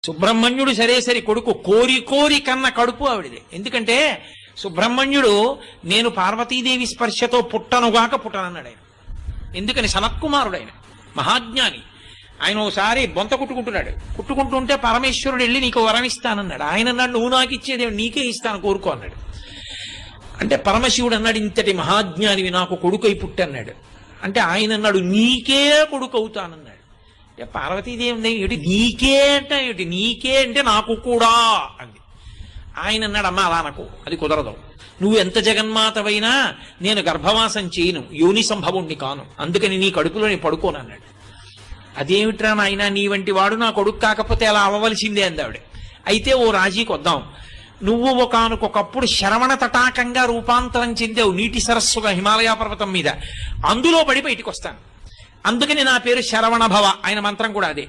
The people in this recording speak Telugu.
సుబ్రహ్మణ్యుడు సరే సరి కొడుకు, కోరి కోరి కన్న కడుపు ఆవిడిదే. ఎందుకంటే సుబ్రహ్మణ్యుడు నేను పార్వతీదేవి స్పర్శతో పుట్టనుగాక పుట్టనన్నాడు ఆయన. ఎందుకని? సనత్కుమారుడు ఆయన, మహాజ్ఞాని. ఆయన ఓసారి బొంత కుట్టుకుంటుంటే పరమేశ్వరుడు వెళ్ళి నీకు వరం ఇస్తానన్నాడు. ఆయన అన్నాడు నువ్వు నాకు ఇచ్చేది నీకే ఇస్తాను కోరుకో అన్నాడు. అంటే పరమశివుడు అన్నాడు ఇంతటి మహాజ్ఞానివి నాకు కొడుకై పుట్టన్నాడు. అంటే ఆయన అన్నాడు నీకే కొడుకు అవుతానన్నాడు. అంటే పార్వతీదేవి ఏమిటి నీకే అంటే ఏమిటి, నీకే అంటే నాకు కూడా అంది. ఆయన అన్నాడు అమ్మ అలా నాకు అది కుదరదు, నువ్వు ఎంత జగన్మాతవైనా నేను గర్భవాసం చేయను, యోని సంభవుణ్ణి కాను, అందుకని నీ కడుపులో నేను పడుకోను అన్నాడు. అదేమిట్రా నాయన నీ వంటి వాడు నా కొడుకు కాకపోతే అలా అవ్వవలసిందే అందావిడ. అయితే ఓ రాజీకి వద్దాం, నువ్వు ఒకనకొకప్పుడు శరవణ తటాకంగా రూపాంతరం చెందావు నీటి సరస్సుగా హిమాలయ పర్వతం మీద, అందులో పడి బయటికి వస్తాను, అందుకని నా పేరు శరవణ భవ. ఆయన మంత్రం కూడా అదే.